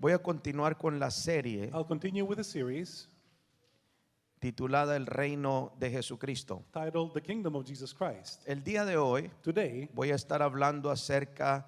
Voy a continuar con la serie I'll continue with a series titulada El Reino de Jesucristo. titled The Kingdom of Jesus Christ. El día de hoy Today voy a estar hablando acerca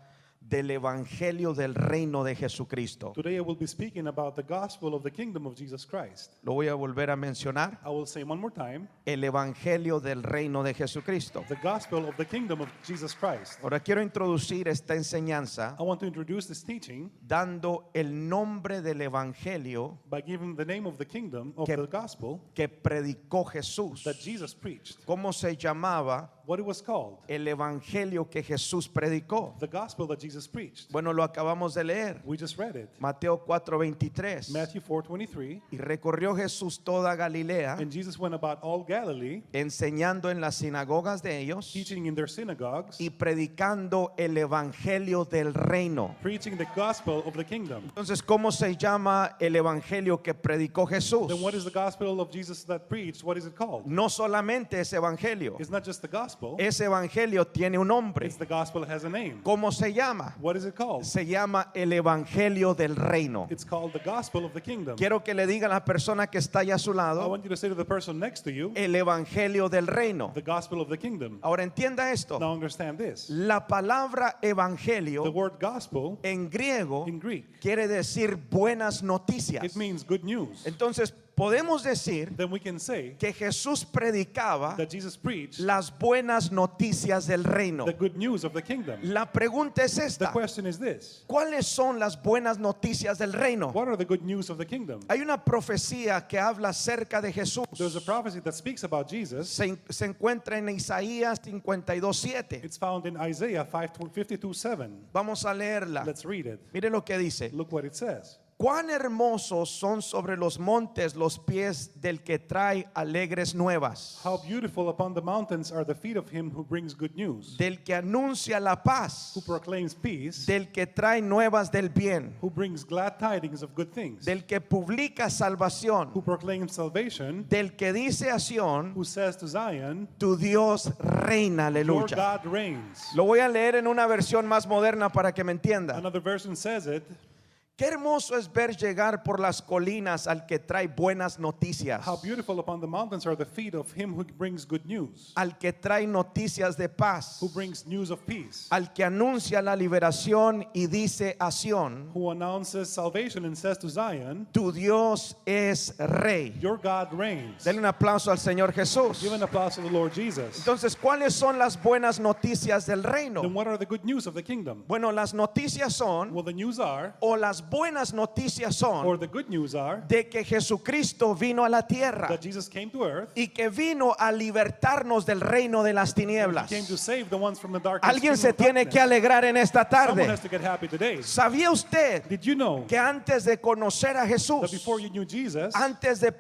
del Evangelio del Reino de Jesucristo. I will be speaking about the gospel of the kingdom of Jesus Christ. Lo voy a volver a mencionar. I will say one more time, El Evangelio del Reino de Jesucristo. the gospel of the kingdom of Jesus Christ. Ahora quiero introducir esta enseñanza I want to introduce this teaching dando el nombre del Evangelio by giving the name of the kingdom of Que- the gospel que predicó Jesús. that Jesus preached. ¿Cómo se llamaba What it was called, el Evangelio que Jesús predicó? the gospel that Jesus preached. Bueno, lo acabamos de leer. We just read it. Mateo 4:23. Matthew 4:23. Y recorrió Jesús toda Galilea, And Jesus went about all Galilee, enseñando en las sinagogas de ellos teaching in their synagogues, y predicando el Evangelio del Reino. preaching the gospel of the kingdom. Entonces, ¿cómo se llama el Evangelio que predicó Jesús? Then what is the gospel of Jesus that preached? What is it called? No solamente ese Evangelio. It's not just the gospel. Ese Evangelio tiene un nombre. It's the gospel that has a name. ¿Cómo se llama? What is it called? Se llama el Evangelio del Reino. It's called the gospel of the kingdom. Quiero que le diga a la persona que está allá a su I lado, want you to say to the person next to you, el Evangelio del Reino. the gospel of the kingdom. Ahora entienda esto. Now understand this. La palabra The evangelio word gospel en griego in Greek, quiere decir buenas noticias. it means good news. Entonces podemos decir Then we can say que Jesús predicaba that Jesus preached las buenas noticias del reino. the good news of the kingdom. La pregunta es The esta: question is this. ¿cuáles son las buenas noticias del reino? What are the good news of the kingdom? Hay una profecía que habla acerca de Jesús. There's a prophecy that speaks about Jesus. Se encuentra en Isaías 52:7. It's found in Isaiah 52:7. Vamos a leerla. Let's read it. Mire lo que dice. Look what it says. Cuán hermosos son sobre los montes los pies del que trae alegres nuevas, How beautiful upon the mountains are the feet of him who brings good news, del que anuncia la paz, who proclaims peace, del que trae nuevas del bien, who brings glad tidings of good things, del que publica salvación, who proclaims salvation, del que dice a Sión, who says to Zion, tu Dios reina, your aleluya. God reigns. Lo voy a leer en una versión más moderna para que me entienda. Another version says it. Qué hermoso es ver llegar por las colinas al que trae buenas noticias, How beautiful upon the mountains are the feet of him who brings good news, al que trae noticias de paz, who brings news of peace, al que anuncia la liberación y dice a Sión, who announces salvation and says to Zion, tu Dios es rey. your God reigns. Denle un aplauso al Señor Jesús. Give an applause to the Lord Jesus. Entonces, ¿cuáles son las buenas noticias del reino? Then what are the good news of the kingdom? Bueno, las noticias son, Well, the news are, o las buenas noticias or son, the good news are, de que Jesucristo vino a la tierra that Jesus came to earth. y que vino a libertarnos del reino de las He tinieblas. came to save the ones from the darkness. Alguien kingdom se of tiene darkness. que alegrar en esta Someone tarde. has to get happy today. ¿Sabía usted Did you know que antes de conocer a that Jesús, before you knew Jesus, antes de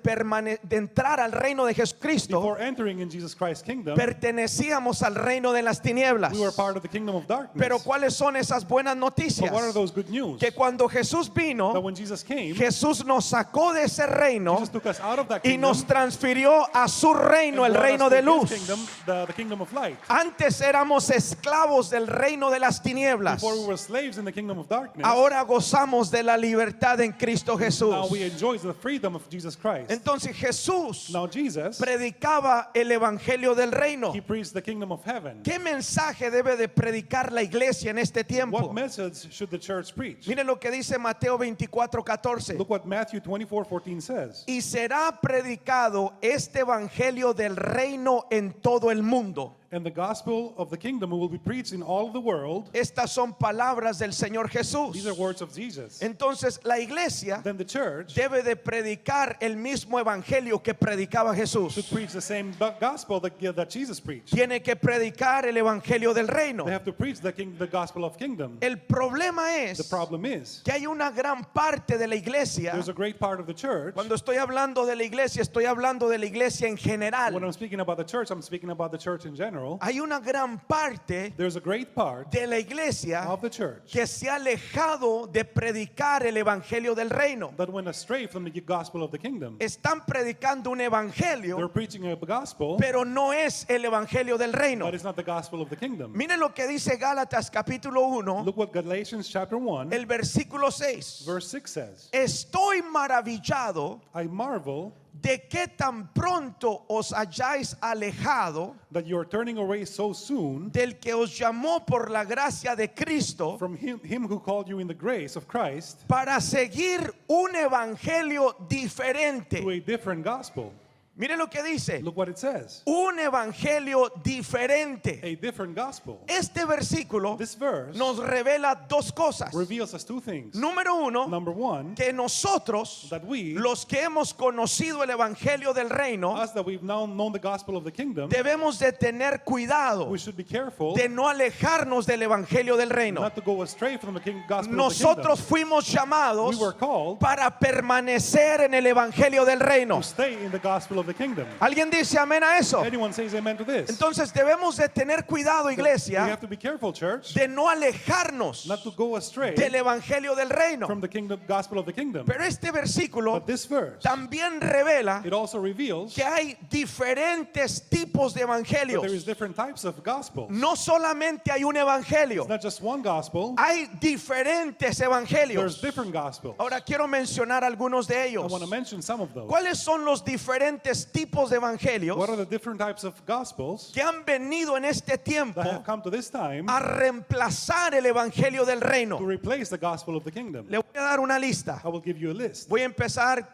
entrar al reino de Jesucristo, before entering in Jesus Christ's kingdom, pertenecíamos al reino de las tinieblas? we were part of the kingdom of darkness? Pero ¿cuáles son esas buenas noticias? But what are those good news? Que cuando Jesús That vino, when Jesus came, Jesús nos sacó de ese reino Jesus took us out of that y kingdom nos transfirió a su reino, el and brought reino us de to luz. His kingdom, the kingdom of light. Antes éramos esclavos del reino de las tinieblas. Before we were slaves in the kingdom of darkness, Ahora gozamos de la libertad en Cristo now Jesús. we enjoy the freedom of Jesus Christ. Entonces Jesús Now Jesus, predicaba el evangelio del reino. He preached the kingdom of heaven. ¿Qué mensaje debe de predicar la iglesia en este tiempo? What message should the church preach? Mire lo que dice Mateo 24:14. Look what Matthew 24:14 says. Y será predicado este evangelio del reino en todo el mundo. And the gospel of the kingdom will be preached in all of the world. Estas son palabras del Señor Jesús. These are words of Jesus. Entonces la iglesia Then the church debe de predicar el mismo evangelio que predicaba should Jesús. preach the same gospel that Jesus preached. Tiene que predicar el evangelio del reino. They have to preach the gospel of kingdom. El problema The es problem is que hay una gran parte de la iglesia. there's a great part of the church. Cuando estoy hablando de la iglesia, estoy hablando de la iglesia en general. When I'm speaking about the church, I'm speaking about the church in general. general, hay una gran parte there's a great part de la iglesia of the church que se ha alejado de predicar el evangelio del reino. that went astray from the gospel of the kingdom. Están predicando un They're evangelio, preaching a gospel, pero no es el evangelio del reino. but it's not the gospel of the kingdom. Miren lo que dice Gálatas capítulo 1, Look what Galatians chapter 1, el versículo 6. verse 6 says. Estoy maravillado I marvel de que tan pronto os hayáis alejado that you are turning away so soon del que os llamó por la gracia de Cristo from him who called you in the grace of Christ para seguir un evangelio diferente. to a different gospel. Mire lo que dice, Look what it says. un evangelio diferente. A different gospel. Este versículo This verse nos revela dos cosas. reveals us two things. Número uno, Number one, que nosotros, that we, los que hemos conocido el evangelio del reino, us that we've now known the gospel of the kingdom, debemos de tener cuidado we should be careful de no alejarnos del evangelio del reino. not to go astray from the gospel Nosotros of the kingdom. fuimos llamados We were called para permanecer en el evangelio del reino. to stay in the gospel of the kingdom. ¿Alguien dice amén a eso? Anyone says amen to this? Entonces debemos de tener cuidado, We iglesia, have to be careful, church, de no alejarnos not to go astray del evangelio del reino. from the kingdom, gospel of the kingdom. Pero este versículo But this verse, también revela it also reveals que hay diferentes tipos de that there is evangelios. different types of gospels. No solamente hay un evangelio, It's not just one gospel. hay diferentes There's evangelios. different gospels. Ahora quiero mencionar algunos de I ellos. want to mention some of those. ¿Cuáles son los diferentes tipos de evangelios What are the different types of gospels que han venido en este tiempo that have come to this time a reemplazar el evangelio del to reino? replace the gospel of the kingdom? Le voy a dar una lista. I will give you a list. Voy a empezar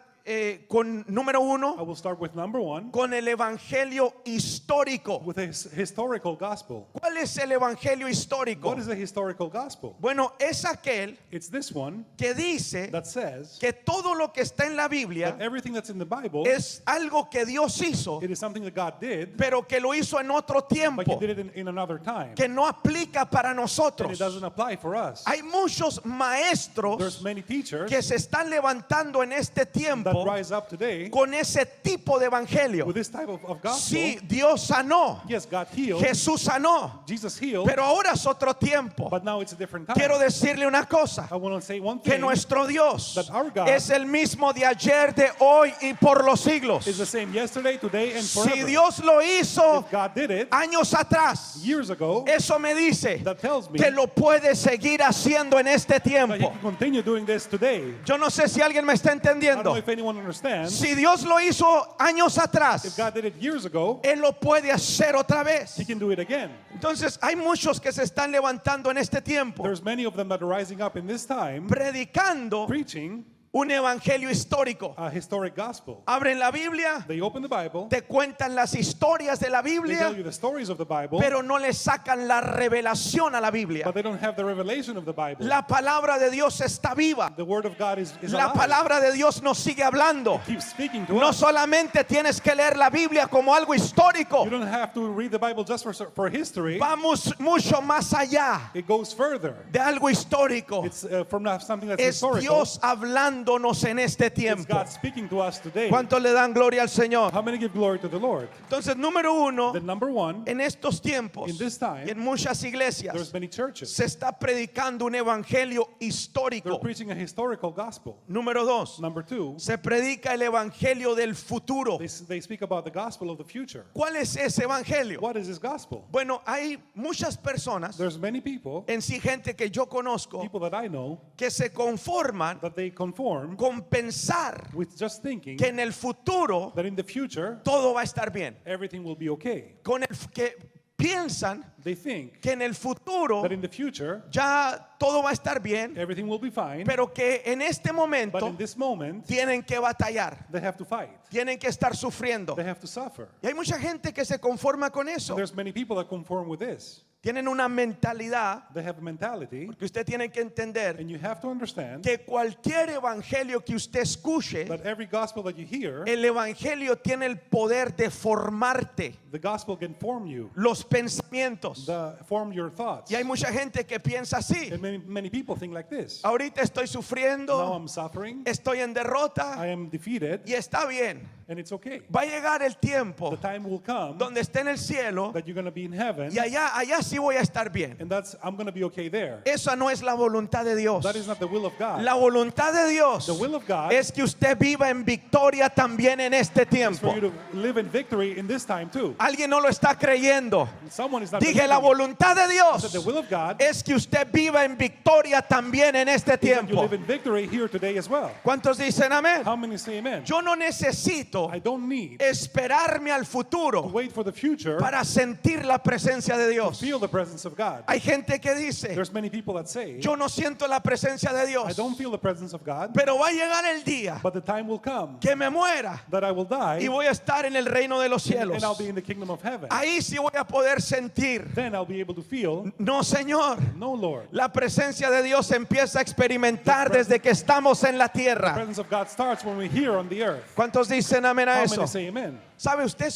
con número I uno, will start with number one, con el evangelio histórico. with a historical gospel. ¿Cuál es el evangelio histórico? What is a historical gospel? Bueno, es aquel It's this one que dice that says que todo lo que está en la Biblia that everything that's in the Bible, es algo que Dios hizo, it is something that God did, pero que lo hizo en otro but He tiempo, did it in another time. que no aplica para And it nosotros. doesn't apply for us. Hay muchos There's maestros many teachers que se están levantando en este that tiempo rise up today con ese tipo de evangelio. with this type of gospel. Sí, Dios sanó, Yes, God healed, Jesús sanó, Jesus healed, pero ahora es otro tiempo. but now it's a different time. Quiero decirle una cosa, I want to say one que thing, nuestro Dios that our God es el mismo de ayer, de hoy y por los siglos. is the same yesterday, today, and forever. Si Dios lo hizo If God did it años atrás, years ago, eso me dice that tells me que lo puede seguir haciendo en este that He tiempo. can continue doing this today. Yo no sé si alguien me está I don't know entendiendo. if anyone understands. Si Dios lo hizo años If atrás, God did it years ago, Él lo puede hacer otra vez. He can do it again. Entonces hay muchos que se están levantando en este tiempo There's many of them that are rising up in this time, predicando preaching un evangelio histórico. a historic gospel. Abren la Biblia, They open the Bible, te cuentan las historias de la they tell Biblia, you the stories of the Bible, pero no le sacan la revelación a la Biblia. but they don't have the revelation of the Bible. La palabra de Dios está viva. The word of God is La alive. palabra de Dios nos sigue hablando. Keep speaking to No us. solamente tienes que leer la Biblia como algo histórico, You don't have to read the Bible just for history. vamos mucho más allá It goes further. de algo histórico. It's from something that's Es historical. Dios hablándonos en este It's tiempo. God speaking to us today. ¿Cuánto le dan gloria al Señor? How many give glory to the Lord? Entonces, número uno, The number one, en estos tiempos In this time, y en muchas there's iglesias many churches. se está predicando un evangelio They're histórico. preaching a historical gospel. Número dos, Number two, se predica el evangelio del futuro. they speak about the gospel of the future. ¿Cuál es ese evangelio? What is this gospel? Bueno, hay muchas personas, There's many people, en sí gente que yo conozco, people that I know, que se conforman that they conform con pensar with just thinking que en el futuro that in the future todo va a estar bien. everything will be okay. Con el que piensan They think que en el futuro that in the future ya todo va a estar bien, everything will be fine, pero que en este but momento in this moment tienen que batallar, they have to fight. tienen que estar sufriendo. They have to suffer. Y hay mucha gente que se conforma con eso. There's many people that conform with this. Tienen una mentalidad They have a mentality, que usted tiene que entender and you have to understand que cualquier evangelio que usted escuche, that every gospel that you hear, el evangelio tiene el poder de formarte the gospel can form you, los pensamientos. form your thoughts. Y hay mucha gente que piensa así. And many people think like this. Ahorita estoy Now sufriendo, I'm suffering, estoy en derrota I am defeated, y está bien. and it's okay. Va a llegar el tiempo The time will come donde esté en el cielo that you're going to be in heaven, y allá sí voy a estar bien. and I'm going to be okay there. Esa no es la voluntad de Dios. That is not the will of God. La voluntad de Dios The will of God es que usted viva en victoria también en este is tiempo. for you to live in victory in this time too. Alguien no lo está creyendo. Someone is not Dije, la believing. voluntad de I Dios said the will of God es que usted viva en victoria también en este is that you tiempo. live in victory here today as well. ¿Cuántos dicen amén? How many say amen? Yo no necesito I don't need esperarme al to futuro wait for the future para sentir la presencia de to Dios. feel the presence of God. Hay gente que dice, There's many people that say, yo no siento la presencia de I Dios, don't feel the presence of God, pero va a llegar el día but the time will come que me muera that I will die y voy a estar en el reino de los cielos. and I'll be in the kingdom of heaven. Ahí sí voy a poder sentir. Then I'll be able to feel, No, Señor. no, Lord. La presencia de Dios se empieza a experimentar desde que estamos en la The tierra. presence of God starts when we're here on the earth. ¿Cuántos dicen amén a How eso? many say amen? ¿Sabe? Usted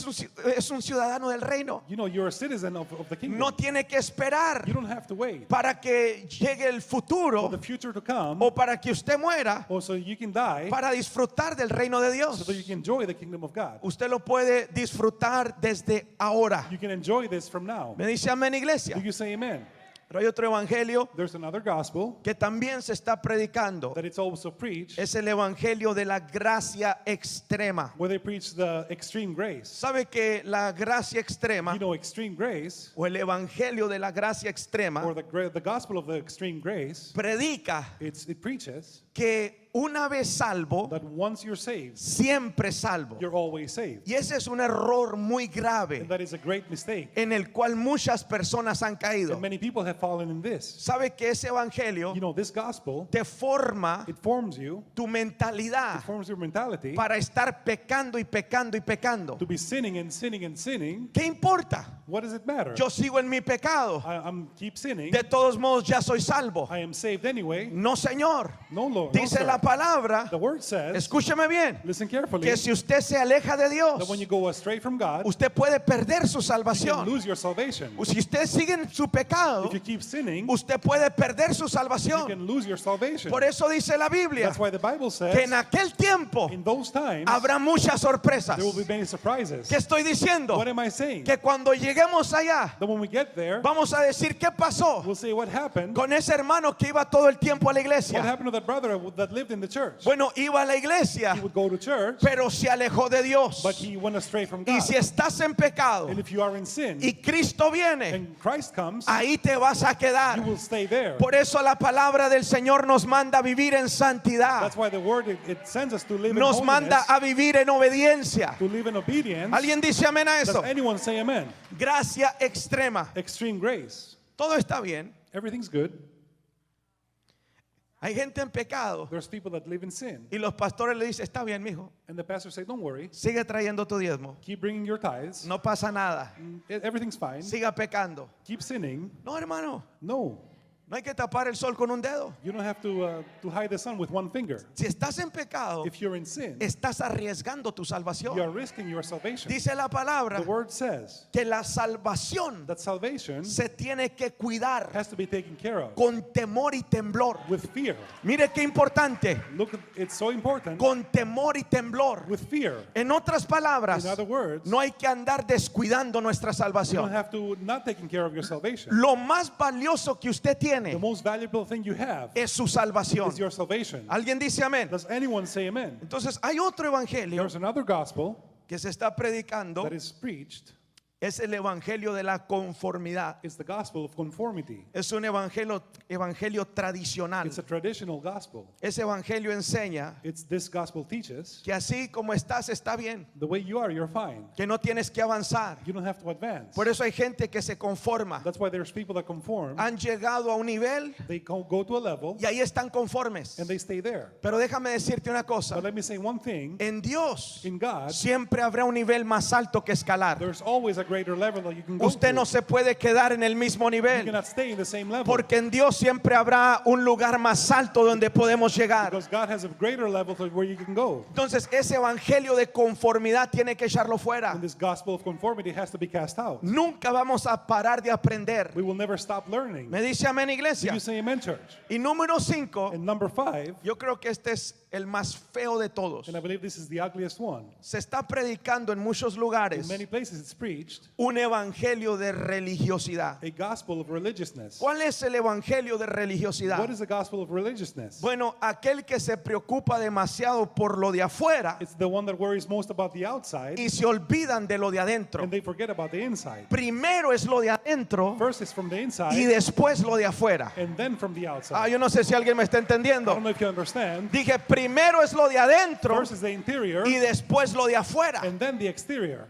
es un ciudadano del reino. You know, you're a citizen of the kingdom. No tiene que esperar You don't have to wait para que llegue el for futuro the future to come, o para que usted muera or so you can die, para disfrutar del reino de so Dios. that you can enjoy the kingdom of God. Usted lo puede disfrutar desde ahora. You can enjoy this from now. Me dice amén, iglesia. Do you say amen? Pero hay otro evangelio There's another gospel que también se está predicando. that it's also preached, Es el evangelio de la gracia extrema. where they preach the extreme grace. ¿Sabe que la gracia extrema You know, extreme grace, o el evangelio de la gracia extrema or the gospel of the extreme grace, predica it preaches que una vez salvo, that once you're saved, siempre salvo? you're always saved. Y ese es un error muy And grave that is a great mistake. en el cual muchas personas han caído. And many people have fallen in this. ¿Sabe que ese evangelio You know, this gospel, te forma it forms you, tu mentalidad it forms your mentality para estar pecando y pecando y pecando? to be sinning and sinning and sinning. ¿Qué importa? What does it matter? Yo sigo en mi pecado. I'm keep sinning. De todos modos ya soy salvo. I am saved anyway. No, Señor. No, Lord. No, Dice sir. la palabra, The word says, escúcheme bien, listen carefully, que si usted se aleja de Dios, that when you go astray from God, usted puede perder su you can salvación. lose your salvation. Si usted sigue en su pecado, If you keep sinning, usted puede perder su you salvación. can lose your salvation. Por eso dice la Biblia That's why the Bible que en says, aquel tiempo in those times, habrá muchas sorpresas. there will be many surprises. ¿Qué estoy diciendo? What am I saying? Que cuando lleguemos allá, That when we get there, vamos a decir qué pasó we'll say what happened. con ese hermano que iba todo el tiempo a la What iglesia. happened to that brother that lived in the church? Bueno, iba a la iglesia, He would go to church, pero se alejó de Dios. but he went astray from Y God. si estás en pecado And if you are in sin, y Cristo viene, and Christ comes, ahí te vas a you quedar. will stay there. Por eso la palabra del Señor nos manda a vivir en santidad. That's why the word, it sends us to live in Nos manda holiness, a vivir en obediencia. to live in obedience. ¿Alguien dice amén a Does eso? anyone say amen? Gracia extrema. Extreme grace. Todo está bien. Everything's good. Hay gente en pecado There's people that live in sin. y los pastores le dicen, está bien, mijo, And the pastor say, don't worry. sigue trayendo tu diezmo. Keep bringing your tithes. No pasa nada. Everything's fine. Siga pecando. Keep sinning. No, hermano, No. no hay que tapar el sol con un dedo. You don't have to hide the sun with one finger. Si estás en pecado, If you're in sin, estás arriesgando tu you are salvación. risking your salvation. Dice la palabra The word says que la salvación that salvation se tiene que cuidar has to be taken care of con temor y temblor. with fear. Mire qué importante, Look, it's so important. con temor y temblor. With fear. En otras palabras, In other words, no hay que andar descuidando nuestra you don't salvación. have to not taking care of your salvation. Lo más valioso que usted The tiene most valuable thing you have es su salvación. is your salvation. ¿Alguien dice amén? Does anyone say amen? Entonces hay otro evangelio There's another gospel que se está predicando, that is preached. es el evangelio de la conformidad. It's the gospel of conformity. Es un evangelio tradicional. It's a traditional gospel. Ese evangelio enseña This gospel teaches que así como estás está bien, the way you are, you're fine. que no tienes que avanzar. You don't have to advance. Por eso hay gente que se conforma. That's why there's people that conform. Han llegado a un nivel They go to a level y ahí están conformes. and they stay there. Pero déjame decirte una cosa. But let me say one thing. En Dios In God, siempre habrá un nivel más alto que escalar. there's always a greater level that you can go Usted to. no se puede quedar en el mismo You nivel, cannot stay in the same level. porque en Dios siempre habrá un lugar más alto donde podemos llegar. Because God has a greater level to where you can go. Entonces ese evangelio de conformidad tiene que echarlo fuera. And this gospel of conformity has to be cast out. Nunca vamos a parar de aprender. We will never stop learning. Me dice amén, Do iglesia. you say amen, church? Y número 5, And number 5, yo creo que este es el más feo de todos. and I believe this is the ugliest one. Se está predicando en muchos lugares In many places it's preached un evangelio de religiosidad. a gospel of religiousness. ¿Cuál es el evangelio de religiosidad? What is the gospel of religiousness? Bueno, aquel que se preocupa demasiado por lo de afuera It's the one that worries most about the outside y se olvidan de lo de adentro. and they forget about the inside. Primero es lo de adentro First is from the y inside después lo de afuera. and then from the outside. Ah, yo no sé si alguien me está I don't entendiendo. know if you understand. Dije, primero es lo de adentro First is the interior y después lo de afuera. and then the exterior.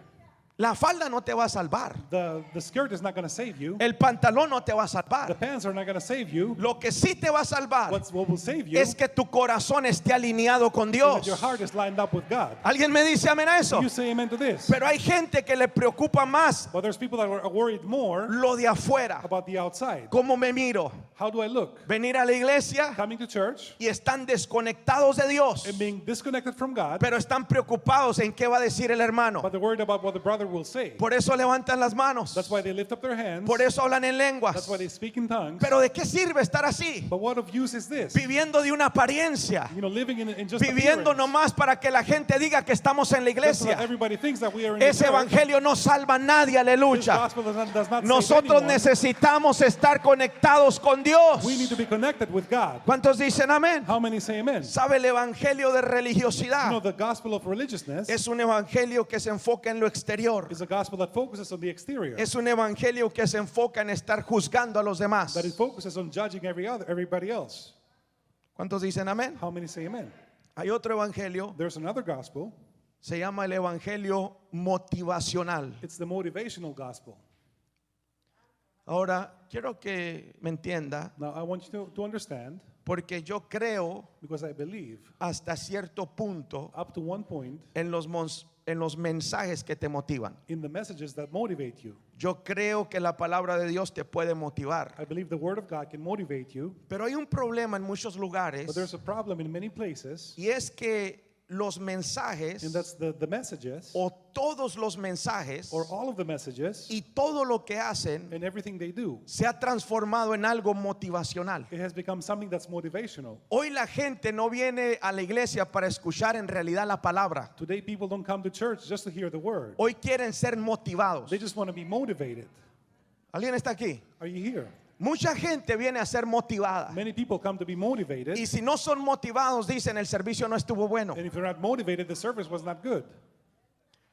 La falda no te va a salvar. The skirt is not going to save you. El pantalón no te va a The salvar. pants are not going to save you. Lo que sí te va a salvar What will save you es que tu corazón esté alineado con is Dios. that your heart is lined up with God. ¿Alguien me dice amén a eso? You say amen to this. Pero hay gente que le preocupa más But there's people that are worried more lo de afuera. about the outside. ¿Cómo me miro? How do I look? Venir a la iglesia Coming to church y están desconectados de Dios, and being disconnected from God, pero están preocupados en qué va a decir el hermano. but they're worried about what the brother will say. Por eso levantan las manos. That's why they lift up their hands. Por eso hablan en That's lenguas. why they speak in tongues. Pero ¿de qué sirve estar así? But what of use is this? Viviendo de una apariencia. You know, living in just Viviendo appearance. nomás para que la gente diga que estamos en la Just so that iglesia. everybody thinks that we are in the Ese church. evangelio no salva a nadie, This aleluya. gospel does not save Nosotros anyone. necesitamos estar conectados con Dios. We need to be connected with God. ¿Cuántos dicen amén? How many say amen? ¿Sabe el evangelio de You know, religiosidad? the gospel of religiousness Es un evangelio que se enfoca en lo exterior. is a gospel that focuses on the exterior. Es un evangelio que se enfoca en estar juzgando a los demás. That it focuses on judging everybody else. ¿Cuántos dicen amén? How many say amen? Hay otro evangelio, There's another gospel. se llama el evangelio motivacional. It's the motivational gospel. Ahora, quiero que me entienda, Now, I want you to understand, porque yo creo because I believe hasta cierto punto up to one point en los mensajes que te motivan. in the messages that motivate you. Yo creo que la palabra de Dios te puede motivar. I believe the word of God can motivate you, Pero hay un problema en muchos lugares but there's a problem in many places, y es que los mensajes and that's the messages, o todos los mensajes or all of the messages, y todo lo que hacen and everything they do. se ha transformado en algo motivacional. It has become something that's motivational. Hoy la gente no viene a la iglesia para escuchar en realidad la palabra. Today, people don't come to church just to hear the word. Hoy quieren ser motivados. They just want to be motivated. ¿Alguien está aquí? Are you here? Mucha gente viene a ser motivada. Many people come to be motivated, Y si no son motivados, dicen el servicio no estuvo bueno. and if you're not motivated, the service was not good.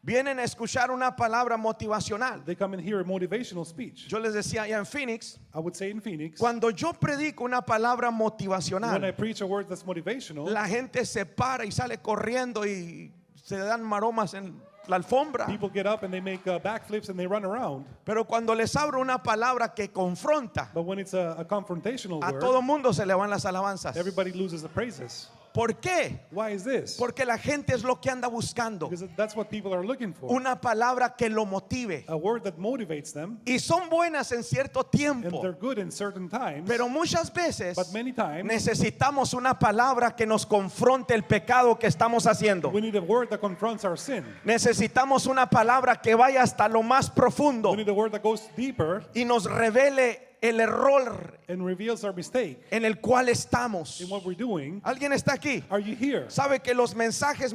Vienen a escuchar una palabra motivacional. They come and hear a motivational speech. Yo les decía allá en Phoenix, I would say in Phoenix, cuando yo predico una palabra when I motivacional, preach a word that's motivational, la gente se para y sale corriendo y se dan maromas en la alfombra. people get up and they make backflips and they run around. Pero cuando les abro una palabra que confronta, But when it's a confrontational a word, todo mundo se le van las alabanzas. everybody loses the praises. ¿Por qué? Why is this? Porque la gente es lo que anda buscando. Because that's what people are looking for. Una palabra que lo motive. A word that motivates them, Y son buenas en cierto and tiempo. they're good in certain times, Pero muchas veces but many times necesitamos una palabra que nos confronte el pecado que estamos haciendo. we need a word that confronts our sin. Necesitamos una palabra que vaya hasta lo más profundo We need a word that goes deeper y nos revele el error and reveals our mistake en el cual estamos. in what we're doing. ¿Alguien está aquí? Are you here? Sabe que los mensajes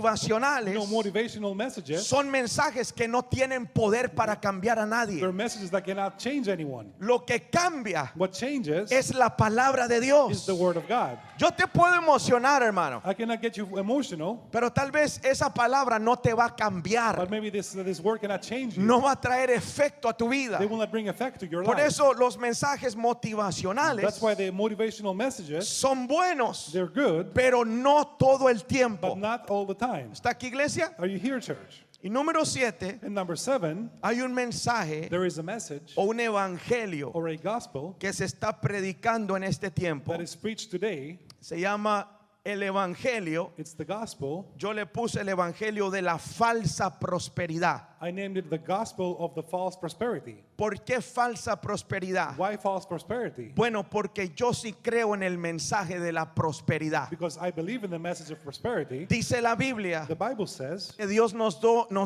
motivacionales No motivational messages. son mensajes que no tienen poder para cambiar a They're nadie. messages that cannot change anyone. Lo que cambia What changes es la palabra de is Dios. the word of God. Yo te puedo emocionar, hermano, I cannot get you emotional, pero tal vez esa palabra no te va a cambiar. but maybe this word cannot change you. No va a traer efecto a tu vida. They will not bring effect to your Por life. eso los mensajes motivacionales That's why the motivational messages, son buenos, they're good, pero no todo el tiempo. but not all the time. ¿Está aquí, iglesia? Are you here, church? Y número 7, And number 7, hay un mensaje there is a message o un evangelio or a gospel que se está predicando en este tiempo. that is preached today. Se llama el evangelio, It's the gospel. yo le puse el evangelio de la falsa prosperidad. I named it the gospel of the false prosperity. ¿Por qué falsa prosperidad? Why false prosperity? Bueno, porque yo sí creo en el mensaje de la prosperidad. Because I believe in the message of prosperity. Dice la Biblia The Bible says que Dios nos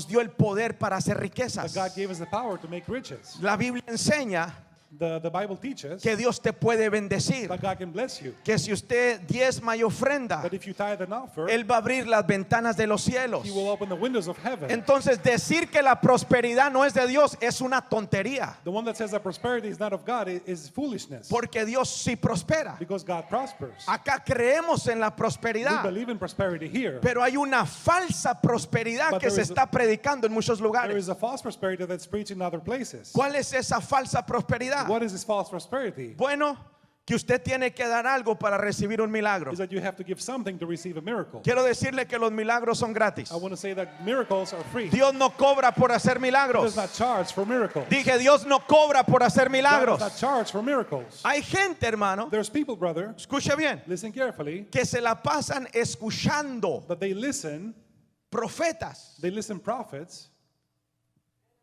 dio el poder para hacer that riquezas. God gave us the power to make riches. La Biblia enseña The Bible teaches que Dios te puede bendecir, that God can bless you. que si usted diezma y ofrenda, That if you tithe and offer, Él va a abrir las ventanas de los cielos. He will open the windows of heaven. Entonces decir que la prosperidad no es de Dios es una tontería, The one that says that prosperity is not of God is foolishness. porque Dios sí prospera. Because God prospers. Acá creemos en la We prosperidad, believe in prosperity here. pero hay una falsa prosperidad But que there se is a- está predicando en muchos There lugares. is a false prosperity that's preached in other places. ¿Cuál es esa falsa prosperidad? What is this false prosperity? Bueno, que usted tiene que dar algo para recibir un milagro. Is that you have to give something to receive a miracle. Quiero decirle que los milagros son gratis. I want to say that miracles are free. Dios no cobra por hacer He milagros. does not charge for miracles. Dije, Dios no cobra por hacer God milagros. does not charge for miracles. Hay gente, hermano, There's people, brother, escuche bien, listen carefully, que se la pasan escuchando that they listen profetas prophets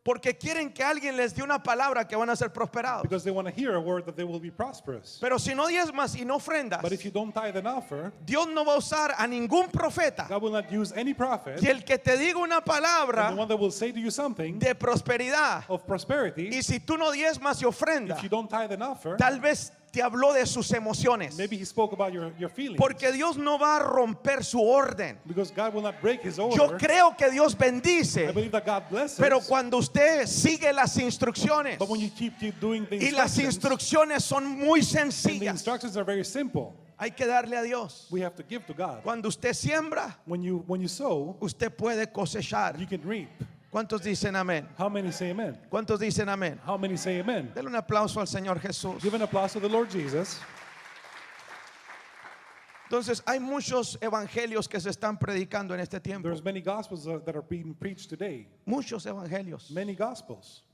porque quieren que alguien les dé una palabra que van a ser prosperados. because they want to hear a word that they will be prosperous. Pero si no diezmas y no ofrendas, But if you don't tithe and offer, Dios no va a usar a ningún profeta. God will not use any prophet. Y el que te diga una And the palabra one that will say to you something de prosperidad, of prosperity, y si tú no diezmas y ofrendas, if you don't tithe and offer, tal vez te habló de sus emociones. maybe he spoke about your feelings. Porque Dios no va a romper su orden. Because God will not break his Yo order. creo que Dios I bendice, believe that God blesses. pero cuando usted sigue las instrucciones, But when you keep doing the y las instructions, instrucciones son muy and the sencillas, instructions are very simple, hay que darle a Dios. we have to give to God. Cuando usted siembra, When you sow, usted puede cosechar. you can reap. ¿Cuántos dicen amén? How many say amen? ¿Cuántos dicen amén? How many say amen? Denle un aplauso al Señor Jesús. Give an applause to the Lord Jesus. Entonces hay muchos evangelios que se están predicando en este tiempo. There's many gospels that are being preached today. Muchos evangelios. Many gospels.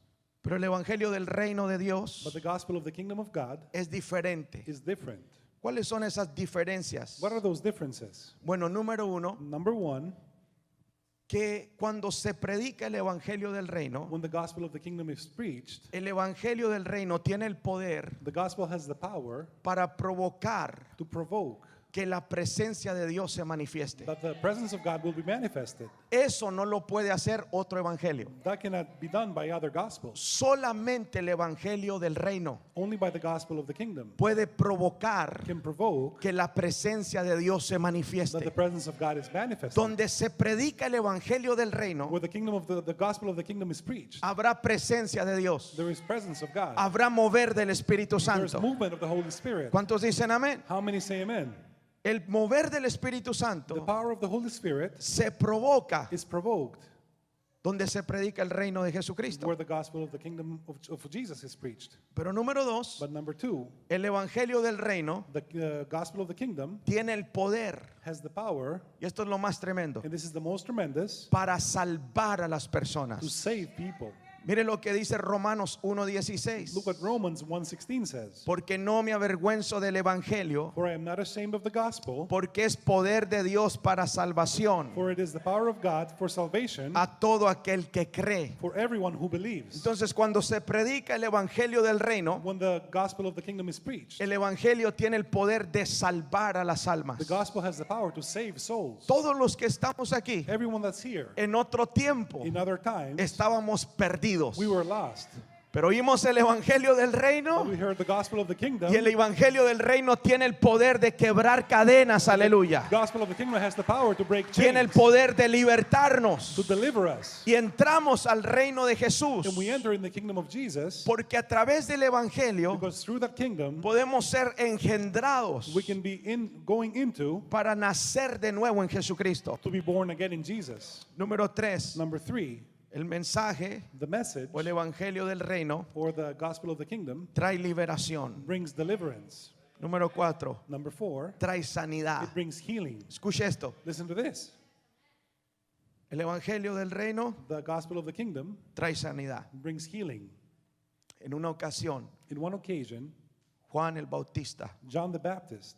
Pero el evangelio del reino de Dios But the gospel of the kingdom of God es diferente. is different. ¿Cuáles son esas diferencias? What are those differences? Bueno, número uno, Number one, que cuando se predica el evangelio del reino, when the gospel of the kingdom is preached, el evangelio del reino tiene el poder the gospel has the power para provocar to provoke que la presencia de Dios se manifieste. that the presence of God will be manifested. Eso no lo puede hacer otro evangelio. That cannot be done by other gospels. Solamente el evangelio del reino Only by the gospel of the kingdom puede provocar can provoke que la presencia de Dios se that the manifieste. presence of God is manifested. Donde se predica el evangelio del reino, Where the kingdom of the gospel of the kingdom is preached, habrá presencia de Dios. there is presence of God. Habrá mover del Espíritu There's Santo. movement of the Holy Spirit. ¿Cuántos dicen amén? How many say amen? El mover del Espíritu The Santo power of the Holy Spirit se provoca is provoked donde se predica el reino de Jesucristo. where the gospel of the kingdom of Jesus is preached. Pero número dos, But number two, el evangelio del reino the gospel of the kingdom tiene el poder, has the power, y esto es lo más tremendo, and this is the most tremendous, para salvar a las to personas. save people. Mire lo que dice Romanos 1:16. Look what Romans 1:16 says. Porque no me avergüenzo del evangelio, For I am not ashamed of the gospel, porque es poder de Dios para salvación for it is the power of God for salvation a todo aquel que cree. for everyone who believes. Entonces, cuando se predica el evangelio del reino, When the gospel of the kingdom is preached, el evangelio tiene el poder de salvar a las almas. the gospel has the power to save souls. Todos los que estamos aquí, Everyone that's here, en otro tiempo, in other times, estábamos perdidos. we were lost. Pero oímos el evangelio del But reino, we heard the gospel of the kingdom. y el evangelio del reino tiene el poder de quebrar cadenas, aleluya. The gospel of the kingdom has the power to break Tiene el chains, poder de libertarnos. to deliver us. Y entramos al reino de Jesús, And we enter in the kingdom of Jesus porque a través del evangelio because through that kingdom podemos ser engendrados we can be going into para nacer de nuevo en Jesucristo. to be born again in Jesus. Número 3, Number three, el mensaje the message o el evangelio del reino or the gospel of the kingdom trae liberación. brings deliverance. Número 4, Number four, trae sanidad. it brings healing. Escuche esto. Listen to this. El evangelio del reino The gospel of the kingdom trae sanidad. brings healing. En una ocasión, In one occasion, Juan el Bautista John the Baptist,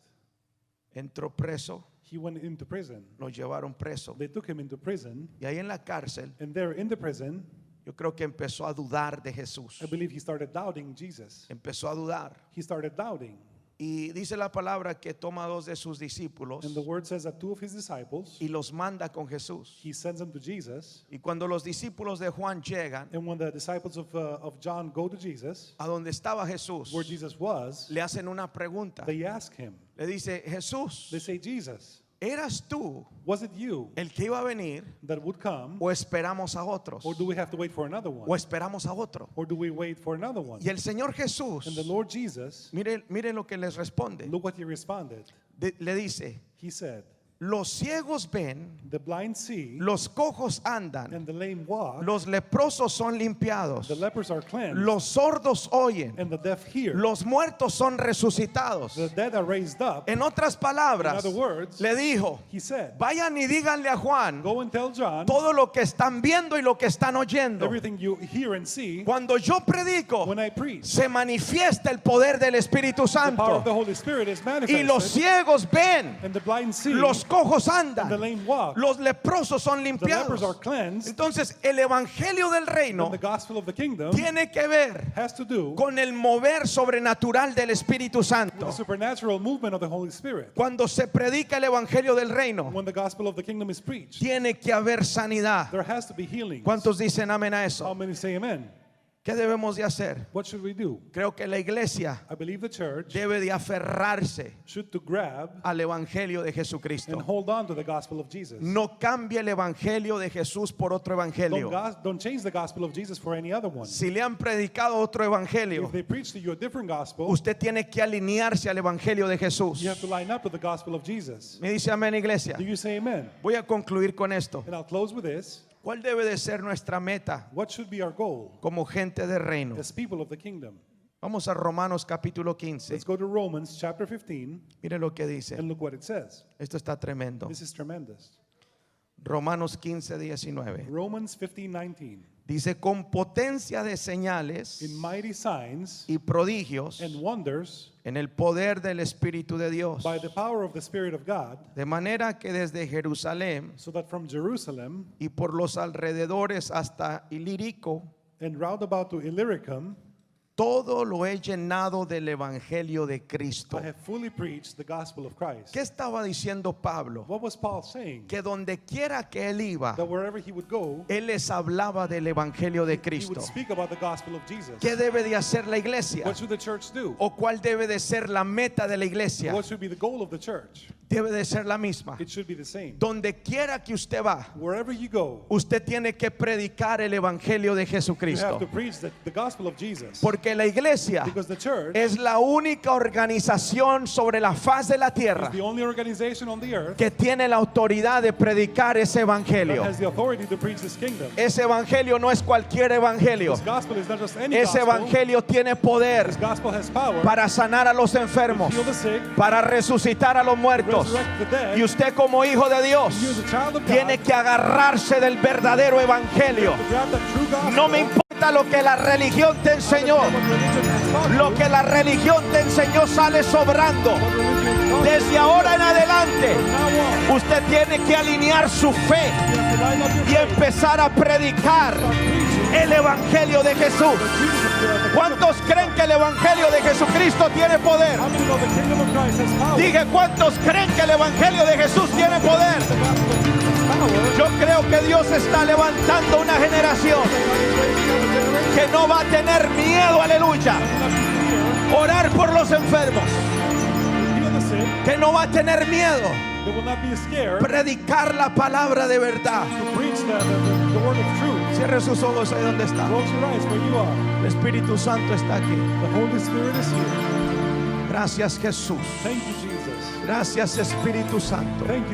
entró preso he went into prison. lo llevaron preso. They took him into prison, Y ahí en la cárcel, and there in the prison, yo creo que empezó a dudar de Jesús. I believe he started doubting Jesus. Empezó a dudar. He started doubting. Y dice la palabra que toma 2 de sus discípulos And the word says that 2 of his disciples, y los manda con Jesús. he sends them to Jesus. Y cuando los discípulos de Juan llegan And when the disciples of John go to Jesus, a donde estaba Jesús, where Jesus was, le hacen una pregunta. they ask him, Le dice, Jesús, they say, Jesus, ¿eras tú was it you el que iba a venir that would come, o esperamos a otros? or do we have to wait for another ¿O one? esperamos a otro? Or do we wait for another one? Y el Señor Jesús, And the Lord Jesus, mire lo que les responde. look what he responded. Le dice, He said, los ciegos ven, the blind see, los cojos andan, and the lame walk, los leprosos son limpiados, the lepers are cleansed, los sordos oyen, and the deaf hear, los muertos son resucitados. the dead are raised up. En otras palabras, In other words, le dijo, he said, vayan y díganle a Juan go and tell John todo lo que están viendo y lo que están oyendo. everything you hear and see. Cuando yo predico, When I preach, se manifiesta el poder del Espíritu the power of the Santo. Holy Spirit is Y los manifested, ciegos ven, and the blind see, los cojos and the andan, lame walk, los leprosos son the lepers are limpiados. cleansed. Entonces, el evangelio del reino And the gospel of the kingdom tiene que ver has to do con el mover sobrenatural del Espíritu with the Santo. supernatural movement of the Holy Spirit. Cuando se predica el evangelio del reino, When the gospel of the kingdom is preached, tiene que haber sanidad. there has to be healing. ¿Cuántos dicen amén a How eso? many say amen? ¿Qué debemos de hacer? What should we do? Creo que la iglesia I believe the church debe de aferrarse should to grab al evangelio de and Jesucristo. hold on to the gospel of Jesus. No cambie el evangelio de Jesús por otro evangelio. Don't change the gospel of Jesus for any other one. Si le han predicado otro evangelio, If they preach to you a different gospel, usted tiene que alinearse al evangelio de Jesús. you have to line up with the gospel of Jesus. Me dice amén, iglesia. Do you say amen? Voy a concluir con esto. And I'll close with this. ¿Cuál debe de ser nuestra meta What should be our goal como gente de reino? as people of the kingdom? Vamos a Romanos capítulo 15. Let's go to Romans chapter 15 Mire lo que dice. and look what it says. Esto está tremendo. This is tremendous. Romanos 15:19. Romans 15:19. Dice, con potencia de señales In mighty signs y prodigios and wonders en el poder del Espíritu de Dios. by the power of the Spirit of God, De manera que desde Jerusalén so that from Jerusalem y por los alrededores hasta Ilírico, and round about to Illyricum, todo lo he llenado del Evangelio de Cristo. I have fully preached the gospel of Christ. ¿Qué estaba diciendo Pablo? What was Paul saying? Que donde quiera que él iba, That wherever he would go, él les hablaba del Evangelio de he Cristo. would speak about the gospel of Jesus. ¿Qué debe de hacer la iglesia? What should the church do? ¿O cuál debe de ser la meta de la iglesia? What should be the goal of the church? Debe de ser la misma. It should be the same. Donde quiera que usted va, Wherever you go, usted tiene que predicar el Evangelio de you have Jesucristo. to preach the gospel of Jesus. Porque la iglesia Because the church es la única organización sobre la faz de la is tierra the only organization on the earth que tiene la autoridad de predicar ese that evangelio. has the authority to preach this kingdom. Ese evangelio no es cualquier evangelio. This gospel is not just any Ese gospel. evangelio tiene poder This gospel has power para sanar a los to enfermos, heal the sick, para resucitar a los muertos. resurrect the dead. Y usted como hijo de Dios You as a child of God, tiene que agarrarse del verdadero evangelio. to grab that true gospel. No me importa lo que la religión te enseñó. What religion has taught Lo you, que la religión te enseñó sale sobrando. what religion has taught you. Desde ahora en adelante, From now on, usted tiene que alinear su fe you have to line up your y faith, empezar a predicar preaching el evangelio de Jesús. the ¿Cuántos creen que el evangelio de Jesucristo tiene poder? How many know the kingdom of Christ has power? Dije, ¿cuántos creen que el evangelio de Jesús tiene poder? The gospel of Jesus has power. Yo creo que Dios está levantando una generación que no va a tener miedo, aleluya. Orar por los enfermos, Heal the sick. que no va a tener miedo. They will not be scared Predicar la palabra de verdad. to preach the word of truth. Cierre sus ojos ahí donde está. Close your eyes where you are. El Espíritu Santo está aquí. The Holy Spirit is here. Gracias, Jesús. Thank you, Jesus. Gracias, Espíritu Santo. Thank you.